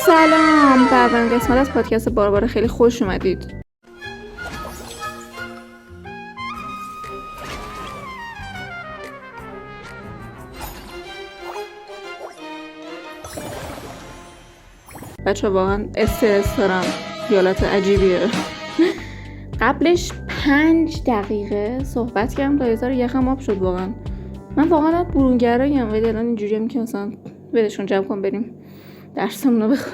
سلام، به اولین قسمت از پادکست باربار خیلی خوش اومدید. بچه واقعا استرس دارم، حالت عجیبیه. قبلش 5 دقیقه صحبت کردم تا یه یخم آب شد. واقعا من واقعا برونگرایم، ولی الان اینجوری هم که مثلا ولشون جمع کن بریم درسمون رو بخون.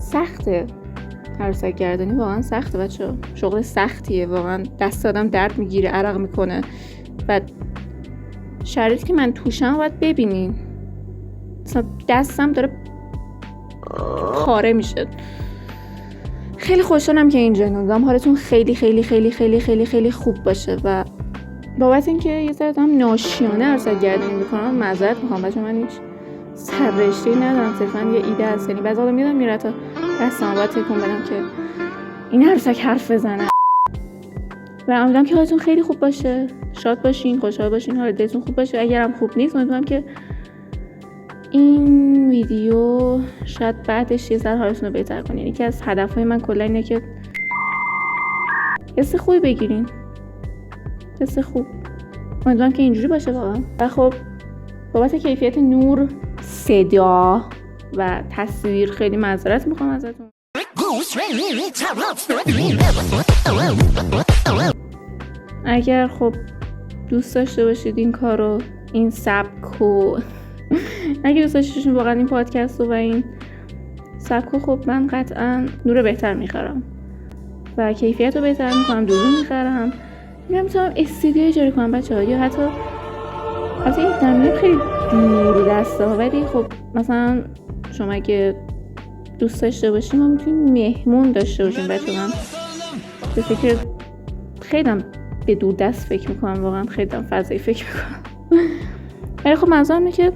سخته عروسک گردانی، واقعا سخته بچه، شغل سختیه واقعا، دست آدم درد میگیره، عرق میکنه و شرایطی که من توشم باید ببینین، مثلا دستم داره پاره میشه. خیلی خوشحالم که اینجا نمیدونم حالتون خیلی خیلی خیلی خیلی خیلی خیلی خوب باشه و بابت اینکه یه ذره دارم ناشیانه عروسک گردانی میکنم معذرت میخوام بچه، من هیچ سررشته‌ای ندارم، صرفا یه ایده هست. یعنی بعضی وقتا میادم میره تا دستم باید تکون بدم که این عروسک حرف بزنه و امیدوارم که حالتون خیلی خوب باشه، شاد باشین، خوشحال باشین، حال دلتون خوب باشه. اگرم خوب نیست امیدوارم که این ویدیو شاید بعدش یه ذره حالتون رو بهتر کنه. یکی از هدفهای من کلا اینه که حس خوبی بگیرین، حس خوب. امیدوارم که اینجوری باشه واقعا. و خب بابت کیفیت نور، صدا و تصویر خیلی معذرت میخوام ازتون. اگر خب دوست داشته باشید این کارو، این سبکو، اگه دوست داشتید واقعا این پادکست و این سبکو، خب من قطعا نور بهتر میخرم و کیفیت رو بهتر میکنم، دوربین میخرم، میتونم استودیو اجاره کنم بچه‌ها، یا حتی این دمیه خیلی دور دسته ها، ولی خب مثلا شما اگه دوست داشته باشیم ما میتونیم مهمون داشته باشیم بچه. من به فکر خیلی به دور دست فکر میکنم، واقعا خیلی فضایی فکر میکنم. ولی خب منظورم اینه که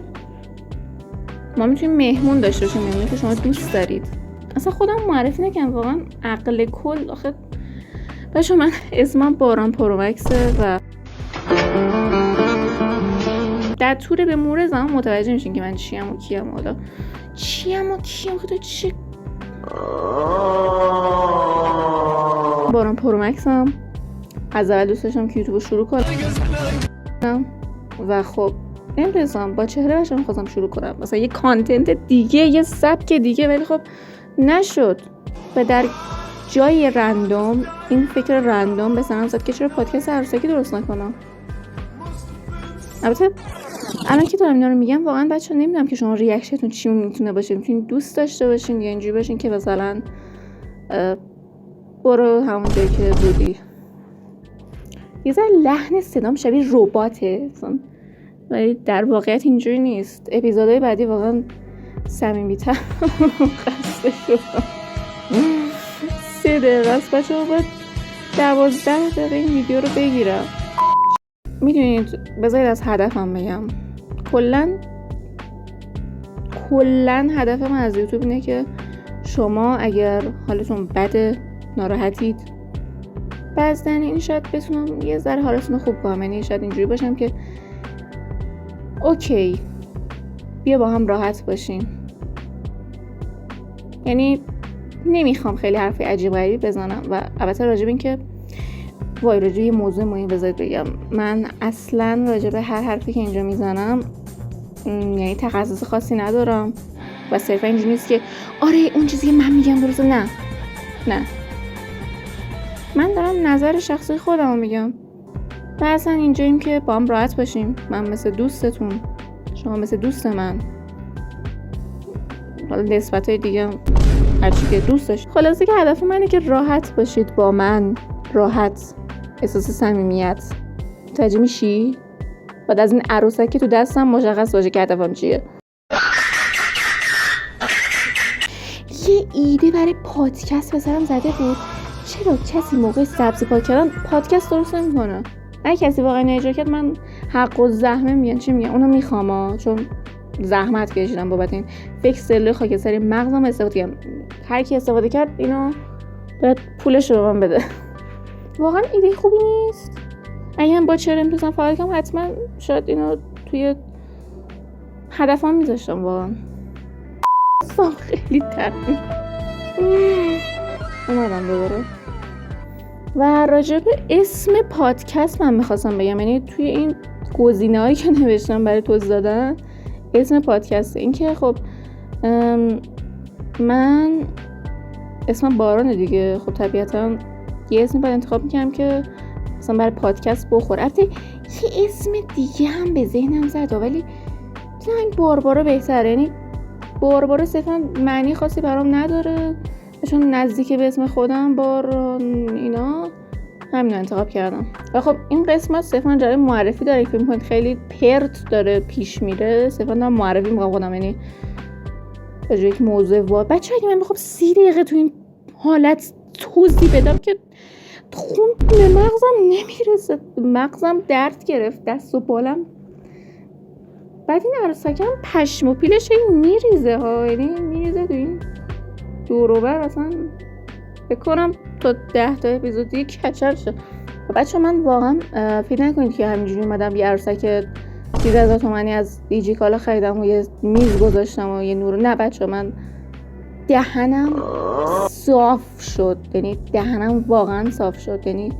ما میتونیم مهمون داشته باشیم، مهمونی که شما دوست دارید. اصلا خودم معرفی نکنم، واقعا عقل کل. آخه بچه من اسمم باران پرومکسه و در طول به مرور زمان متوجه میشین که من چیم و کیم. حالا چیم و کیم خدا چه باران پرومکسم. از اول دوست داشتم که یوتیوب رو شروع کنم و خب نمیدونم با چهره باشم میخواستم شروع کنم مثلا یه کانتنت دیگه، یه سبک دیگه، ولی خب نشد و در جای رندوم این فکر رندوم به سرم زد که چرا پادکست عروسکی درست نکنم. البته الان که دارم اینا رو میگم واقعا بچه‌ها نمیدونم که شما ریاکشنتون چی میتونه باشه، میتونید دوست داشته باشین یا اینجوری باشین که مثلا برو همون جایی که بودی. یه ذره لحن صدام شبیه رباته مثلا، ولی در واقعیت اینجوری نیست. اپیزودهای بعدی واقعا صمیمی‌تر خسته شدم. 3 دقیقه است بچه‌ها، باید 12 دقیقه این ویدیو رو بگیرم. میدونید بذارید از هدفم بگم. کلن هدف من از یوتیوب اینه که شما اگر حالتون بده، ناراحتید، بعضن این شاید بتونم یه ذره حالتون رو خوب کنم. یعنی شاید اینجوری باشم که اوکی بیا با هم راحت باشیم. یعنی نمیخوام خیلی حرف عجیب غریب بزنم و البته راجب این که راجب یه موضوع مهم بذارید بگم، من اصلا راجب هر حرفی که اینجا میزنم یعنی تخصص خاصی ندارم و صرفا اینجوری نیست که آره اون چیزی که من میگم درسته. نه من دارم نظر شخصی خودم رو میگم و اصلا اینجاییم که با هم راحت باشیم. من مثل دوستتون، شما مثل دوست من، حالا نسبتای دیگه هرچی که دوست داشت. خلاصه که هدف من اینه که راحت باشید با من، راحت، احساس صمیمیت. متوجه میشی؟ بعد از این عروسک که تو دستم مشخص باشه که هدفم چیه. یه ایده برای پادکست به سرم زده بود، چرا کسی موقع سبزی پاک کردن پادکست درست نمیکنه؟ اگه کسی واقعا اجرا کرد من حق و زحمه میگن، چی میگن اونو میخوام، چون زحمت کشیدم بابت این فکر سلول خاکستری مغزم استفاده کردم. هر کی استفاده کرد اینو باید پولش رو به من بده. واقعا ایده خوبی نیست. اگه من با چرا میتونستم فعال کنم حتما شاید اینو توی هدفم میذاشتم واقعا. خیلی تقریب اومدم دوباره. و راجع به اسم پادکست من میخواستم بگم، یعنی توی این گزینه‌هایی که نوشتم برای توضیح دادن اسم پادکست، این که خب من اسمم بارانه دیگه، خب طبیعتا یه اسمی باید انتخاب میکنم که مثلا برای پادکست بخوره. البته یه اسم دیگه هم به ذهنم زد ولی مثلا این باربارا بهتره، یعنی باربارا صرفا معنی خاصی برام نداره چون نزدیک به اسم خودم باران اینا، همین رو انتخاب کردم. و خب این قسمت صرفا جای معرفی داره، فکر می‌کنید خیلی پرت داره پیش میره، صرفا دارم معرفی می‌کنم خودم، یعنی به جای یک موضوع بچه اگه من بخوام 30 دقیقه تو این حالت توضیح بدم که خون به مغزم نمیرسه، مغزم درد گرفت، دست و بالم. بعد این عروسکم پشم و پیلش میریزه ها، یعنی میریزه تو این دوروبر، اصلا بکنم تا 10 تا اپیزود دیگه کچل شد. بچه من واقعا فکر نکنید که همینجوری اومدم یه عروسک 13,000 تومانی از دیجیکالا خریدم و یه میز گذاشتم و یه نور. نه بچه من دهنم صاف شد، یعنی دهنم واقعا صاف شد، یعنی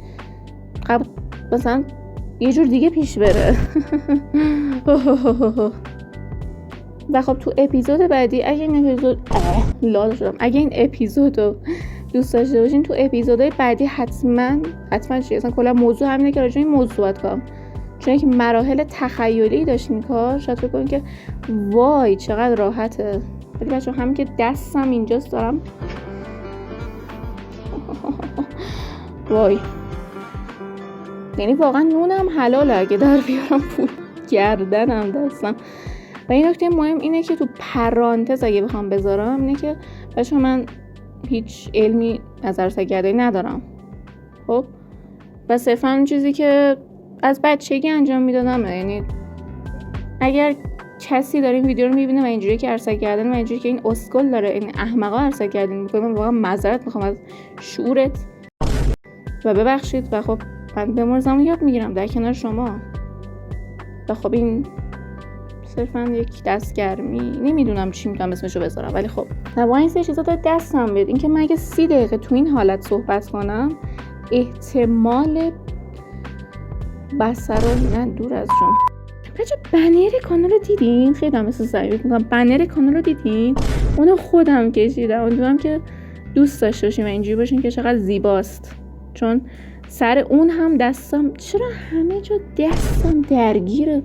قبل مثلا یه جور دیگه پیش بره. و خب تو اپیزود بعدی اگه این اپیزود لال شدم، اگه این اپیزودو دوست داشته باشین تو اپیزودهای بعدی حتما چی اصلا کلا موضوع همینه که راجع به این موضوع صحبت کنم، چون که مراحل تخیلی داشت این کار. شاید فکر کنین که وای چقدر راحته، ولی بچه‌ها همین که دستم اینجاست دارم وای، یعنی واقعا نونم حلاله اگه در بیارم پول گردنم دستم. و این نکته مهم اینه که تو پرانتز اگه بخوام بذارم اینه که بچه‌ها من هیچ علمی از عروسک‌گردانی ندارم، خب و صرفا اون چیزی که از بچگی انجام میدادم، یعنی اگر کسی داره این ویدیو رو میبینه و اینجوری که عروسک‌گردانی و اینجوری که این اسکل داره این احمقا عروسک‌گردانی میکنه، من واقعا معذرت میخوام از شعورت و ببخشید. و خب من به مرزمون یاد میگیرم در کنار شما. و خب این صرفا یک دستگرمی، نمیدونم چی میتونم اسمشو بذارم، ولی خب واقعا این سه چیزا داره دستم بیاد. اینکه من اگه 30 دقیقه تو این حالت صحبت کنم احتمال بصر من دور از شما. بچه بنر کانال رو دیدین؟ خیلی هم مثل زمین میکنم. بنر کانال رو دیدین؟ اونو خودم کشیدم، امیدوارم که دوست داشته باشین و اینجوری باشین که چقدر زیباست، چون سر اون هم دستم چرا همه جا دستم درگیره،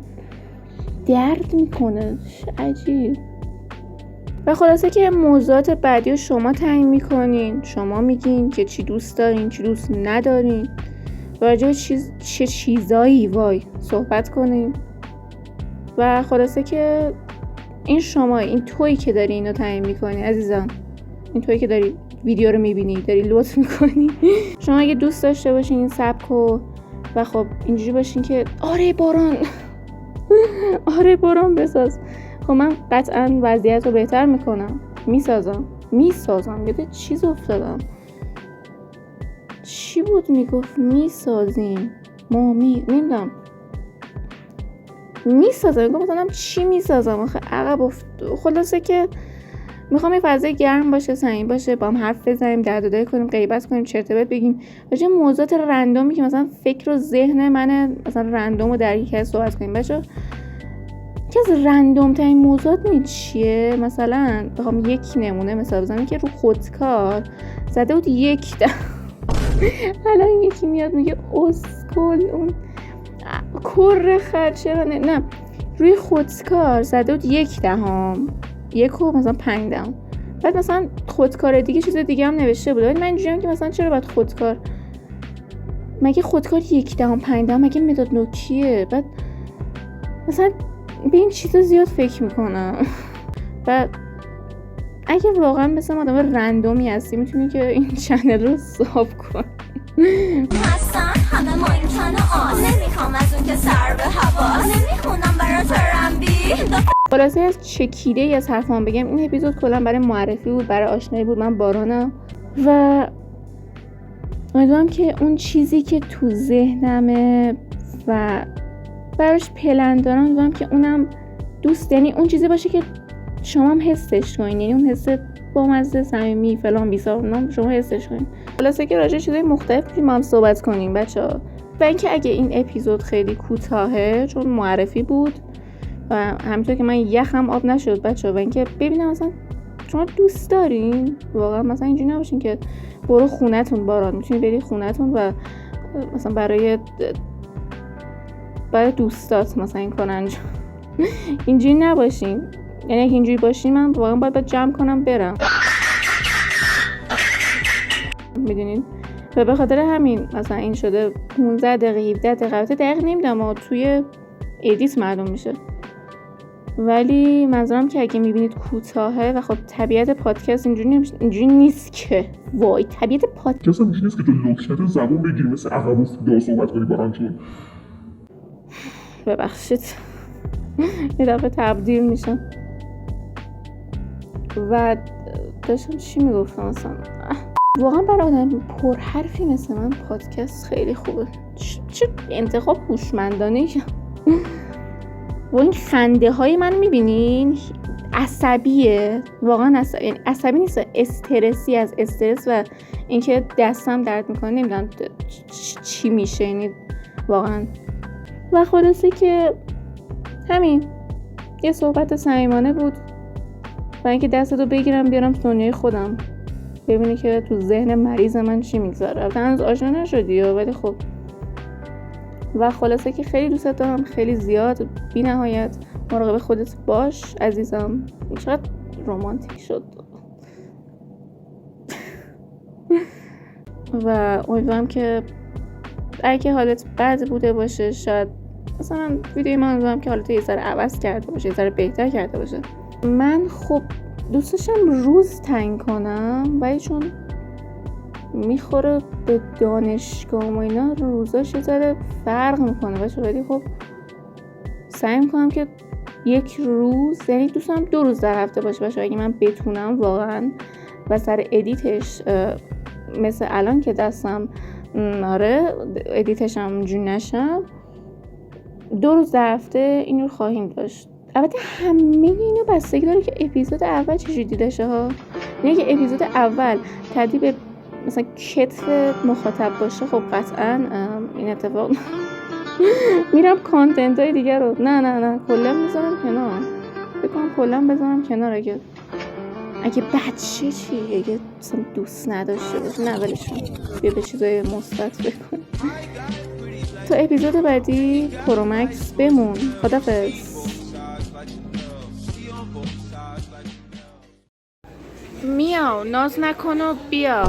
درد میکنه، عجیب. و خلاصه که موضوعات بعدی رو شما تعیین میکنین، شما میگین که چی دوست دارین چی دوست ندارین و راجع به چه چیزایی وای صحبت کنین. و خلاصه که این شما، این تویی که داری اینو تعیین میکنی عزیزم، این تویی که داری ویدیو رو میبینی، داری لطف میکنی. شما اگه دوست داشته باشین این سبکو و خب اینجوری باشین که آره باران آره باران بساز، خب من قطعا وضعیت رو بهتر میکنم، میسازم. یاد چیز افتادم، چی بود میگفت میسازیم نمیدونم میسازم، مثلا چی میسازم آخه عقب خلاصه که میخوام یه فضای گرم باشه، صمیمی باشه، با هم حرف بزنیم، دردداری کنیم، غیبت کنیم، چرت و پرت بگیم، راجع به موضوعات رندومی که مثلا فکر و ذهن منه مثلا رندوم رو در یک کس صحبت کنیم. بچه‌ها یکی از رندوم ترین موضوعات چیه؟ مثلا بخوام یک نمونه مثال بزنم که رو خودکار زده بود 1 الان یکی میاد میگه اسکل اون کر خرچه نه روی خودکار زده بود 1 و مثلا 5 دهم، بعد مثلا خودکار دیگه چیز دیگه هم نوشته بود. ولی من اینجوریام که مثلا چرا باید خودکار، مگه خودکار 1 دهم 5 دهم مگه مداد نوکیه؟ بعد مثلا به این چیزا زیاد فکر میکنم. و اگه واقعا مثلا آدم رندومی هستی میتونی که این چنل رو صاف کن. هستن همه ما این نمیخوام از اون که سر به هوا نمیخونم برای ترنبی. خلاصه از چکیده ای از حرفام بگم، این اپیزود کلا برای معرفی بود، برای آشنایی بود. من بارانم و امیدوارم که اون چیزی که تو ذهنمه و براش پلن دارم. میگم که اونم دوست، یعنی اون چیزی باشه که شما هم حسش کنین، یعنی اون حس بامزه صمیمی فلان بیسار شما حسش کنین. خلاصه که راجع چیزای مختلف ما هم صحبت کنیم بچه‌ها. و اینکه اگه این اپیزود خیلی کوتاهه چون معرفی بود و همینطور که من یخم آب نشد بچه‌ها، و اینکه ببینم مثلا شما دوست دارین واقعا مثلا اینجوری نباشین که برو خونتون باران، میتونی بری خونتون و مثلا برای دوستات مثلا این کار انجام اینجوری نباشین. یعنی اگه اینجوری باشین من واقعا باید جمع کنم برم، میدونین. و به خاطر همین مثلا این شده 15 دقیقه 17 دقیقه دقیق نمیدونم اما توی ادیت معلوم میشه. ولی منظورم که اگه میبینید کوتاهه و خب طبیعت پادکست اینجوری نیست که وای طبیعت پادکست اینجوری نیست که تو لوکشت زبون بگیری مثل عقب افتاده صحبت کنی باران جون. ببخشید یه دفعه تبدیل میشم. و داشتم چی میگفتم اصلا؟ واقعا برای آدم پرحرفی مثل من پادکست خیلی خوبه. چه انتخاب هوشمندانه و این خنده های من میبینین عصبیه، واقعا عصبی نیست، استرسی، از استرس و اینکه دستم درد میکنه نمیدونم چی میشه، یعنی واقعا. و خلاصه که همین یه صحبت صمیمانه بود و اینکه دستتو بگیرم بیارم دنیای خودم ببینی که تو ذهن مریض من چی میگذاره. هنوز آشنا نشدی ولی خب. و خلاصه که خیلی دوست دارم، خیلی زیاد، بی نهایت. مراقب خودت باش عزیزم. چقدر رمانتیک شد. و امیدوارم که اگه حالت بد بوده باشه، شاید مثلا ویدیوی من امیدوارم که حالت یه ذره عوض کرده باشه، یه ذره بهتر کرده باشه. من خب دوست داشتم روز تنگ کنم ولی چون میخوره به دانشگاه و اینا روزاش یه ذره فرق میکنه باشه، ولی خب سعی میکنم که یک روز، یعنی دوست دارم 2 روز در هفته باشه اگه من بتونم واقعا. و سر ادیتش مثل الان که دستم ادیتش هم جون نشم 2 روز در هفته این رو خواهیم داشت. البته همه اینو بستگی داره که اپیزود اول چجوری دیده شه ها. یعنی که اپیزود اول تبدیل به مثلا کتف مخاطب باشه خب قطعا این اتفاق میرم کانتنت های دیگه رو نه کلا میذارم کنار. بکنم کلا بذارم کنار. اگه بچه چی، اگه مثلا دوست نداشته باشه نه ولشون، بیا به چیزای مثبت بکن. تا اپیزود بعدی پرومکس بمون. خدافظ. میاو ناز نکن و بیا.